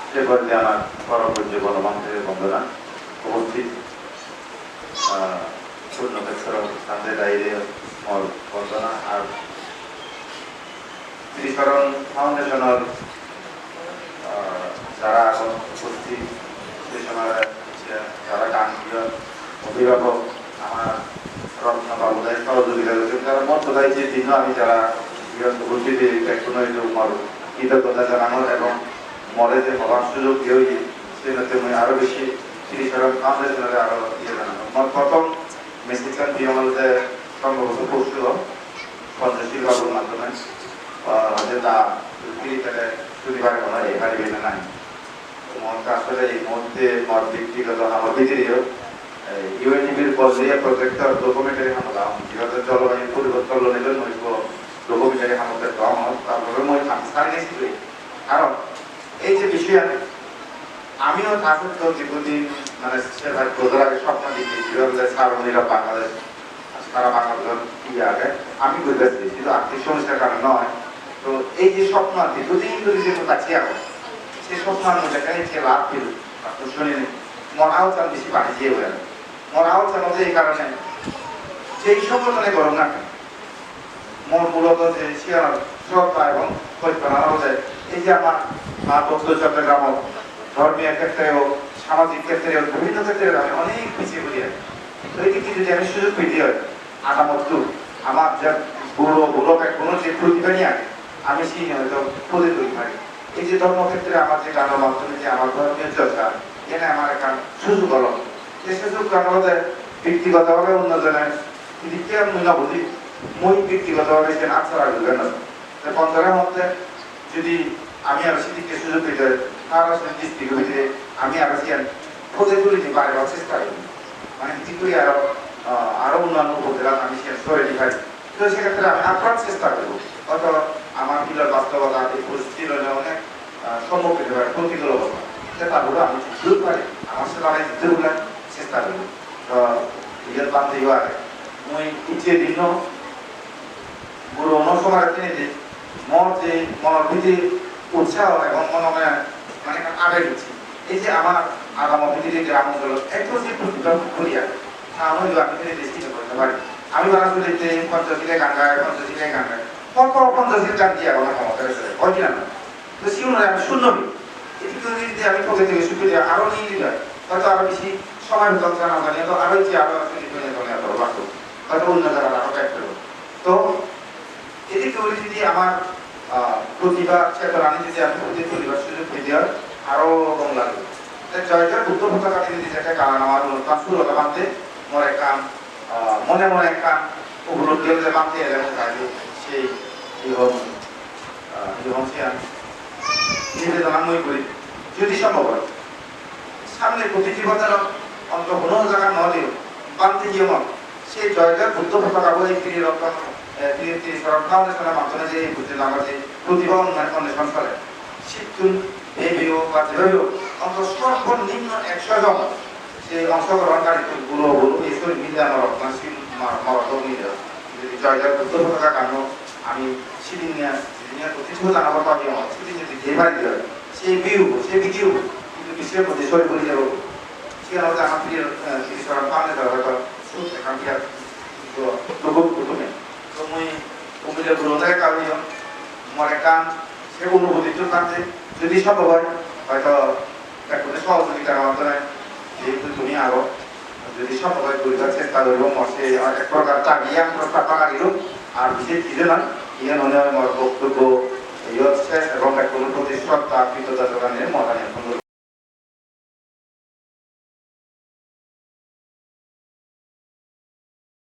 সে পর্যায়ে আমার পরপর্য গণমাধ্যমের বন্ধনা উপস্থিত পূর্ণক্ষেত্র সাথে দায়ীদের মর বন্দনা আর শ্রীচরণ ফাউন্ডেশনের যারা এখন উপস্থিত সে সময় যারা গানপ্রিয় অভিভাবক আমার রত্ন বাবুদায় সহযোগিতা করেছেন তারা মধ্যদায় যে দিন আমি যারা উপস্থিতি কোনো মর কৃতজ্ঞতা জানানোর এবং মরে যে হওয়ার সুযোগ দিয়েও সেটাতে আমি আরও বেশি শ্রীচরণ ফাউন্ডেশনের আরও জানানো আমার প্রথম মেসিকান বিয়মলতে সম্ভবত পরশু পঞ্চশীল বাবুর মাধ্যমে হয়তো তা তাহলে শুনিবার কোনো এখানে বেনে নাই মনটা আসলে এই মুহূর্তে মত ব্যক্তিগত আমার ভিতরেও ইউএনডিপির বলরিয়া প্রজেক্টর ডকুমেন্টারি হামলা যেভাবে জলবায়ু পরিবর্তনের জন্য ডকুমেন্টারি হামলাতে কম হয় তারপরে মই সারি নিয়েছিল কারণ এই যে বিষয় আমিও ঠাকুর তো দীর্ঘদিন মানে প্রধান আগে স্বপ্ন দিচ্ছি যেভাবে সার্বনীরা বাংলাদেশ সারা বাংলাদেশ ইয়ে আগে আমি বুঝতেছি কিন্তু আর্থিক সমস্যার কারণে নয় তো এই যে স্বপ্ন দীর্ঘদিন যদি যে কাছে এখন সেই স্বপ্ন মধ্যে যে লাভ পেল আপনি শুনিনি মরাও চান বেশি পানি দিয়ে হয়ে মরাও চান এই কারণে যেই সংগঠনে গরম না কেন মন মূলত যে শিয়ার শ্রদ্ধা এবং বানানো যায় এই যে আমার মা দত্ত চট্টগ্রাম ধর্মীয় ক্ষেত্রেও সামাজিক ক্ষেত্রেও বিভিন্ন ক্ষেত্রে আমি অনেক পিছিয়ে পড়ি তো এই দিকে যদি আমি সুযোগ পেতে হয় আগামত আমার যে বুড়ো বুড়ো কোনো যে প্রতিভা নিয়ে আমি সেই হয়তো প্রতিদ্বন্দ্বী থাকি এই যে ধর্মক্ষেত্রে আমার যে গানের মাধ্যমে যে আমার ধর্মীয় চর্চা এনে আমার একটা সুযোগ হলো এই সুযোগ আমাদের ব্যক্তিগতভাবে অন্যজনের দিকে আমি না বুঝি মই ব্যক্তিগতভাবে যে আচ্ছা লাগবে না পঞ্চারের মধ্যে যদি আমি আরো সেদিকে সুযোগ পেতে তার দৃষ্টির ভিতরে আমি আরো খোঁজে তুলিনি বাইরে চেষ্টা করি মানে কি করি আরো অন্যান্য উপজেলা আমি সে সরে দিই তো সেক্ষেত্রে আমি আপ্রাণ চেষ্টা করবো হয়তো আমার বিলের বাস্তবতা এই পরিস্থিতির অনেক সম্মুখীন হতে পারে প্রতিকূল অবস্থা তারপরে আমি দূর পারি আমার সাথে আমি দূর চেষ্টা করবো তো বিলের বান্ধে আগে মই ইচ্ছে দিন গুরু অনুসমার কিনে যে যে মনের ভিতরে উৎসাহ এবং মনে মানে আবেগ দিচ্ছি এই যে আমার আগাম ভিতরে গ্রাম অঞ্চল একটু যে প্রতিভা করিয়া আমি দেশিত করতে পারি আমি বারাসুলিতে পঞ্চশীলে গান গায় পঞ্চশীলে গান গায় পরপর পঞ্চশীল গান দিয়ে আমার ক্ষমতা রয়েছে হয় কিনা না তো শিউনে আমি শূন্যবি এদিকে যদি আমি পকেট থেকে শুকিয়ে দিয়ে আরো নিয়ে দিলে হয়তো আরো বেশি সময় হতো জানা জানি তো আরো যে আরো বাড়তো হয়তো অন্য জায়গায় আরো ব্যাক করবো তো এদিকে যদি আমার প্রতিভা চেতনা যদি আমি প্রতি পরিবার সুযোগ পেতে হয় আরো কম লাগবে জয়টার বুদ্ধ পতাকা যদি যেটা কারণ আমার অনুষ্ঠান শুরু হতে বাঁধতে মোর এক কাম মনে মনে এক কাম উপলব্ধি হলে বাঁধতে এলে সেই নিবেদন আমি করি যদি সম্ভব হয় সামনে প্রতিটি বছর অন্ত কোনো জায়গা নহলেও বাঁধতে গিয়ে মন সেই জয়টার বুদ্ধ পতাকা বই তিনি রক্ষণ তিনি ফাউন্ডেশনের মাধ্যমে যে বুঝলেন আমার যে প্রতিভা অন্বেষণ করে শিক্ষণ ভেবেও বা যেভাবেও অন্তত সর্বনিম্ন 100 জন সেই অংশগ্রহণকারী গুলো এইসব মিলে আমার রক্ষণশীল মিলে যদি জয়টার বুদ্ধ পতাকা কারণ আমি সেদিন নিয়ে প্রতিষ্ঠিত জানাবার পাবি আমার সেদিন যদি যে বাড়ি দিয়ে সেই ভিডিও কিন্তু বিশ্বের মধ্যে সই বলে যাবো সেখানে হয়তো আমার প্রিয় চিকিৎসা পাওয়া যাবে হয়তো এখান থেকে প্রথমে তো মই কমিটির গ্রহণের কারণে আমার একটা সে অনুভূতির কাছে যদি সম্ভব হয় হয়তো একটা সহযোগিতার মাধ্যমে যেহেতু তুমি আরো যদি সম্ভব হয় পরিবার চেষ্টা করবো মর্ষে এক প্রকার চাগিয়ে টাকা দিল আর বিশেষ কিছু না ইয়ে মনে হয় আমার বক্তব্য এই হচ্ছে এবং কোনো প্রতি শ্রদ্ধা কৃতজ্ঞতা নিয়ে মনে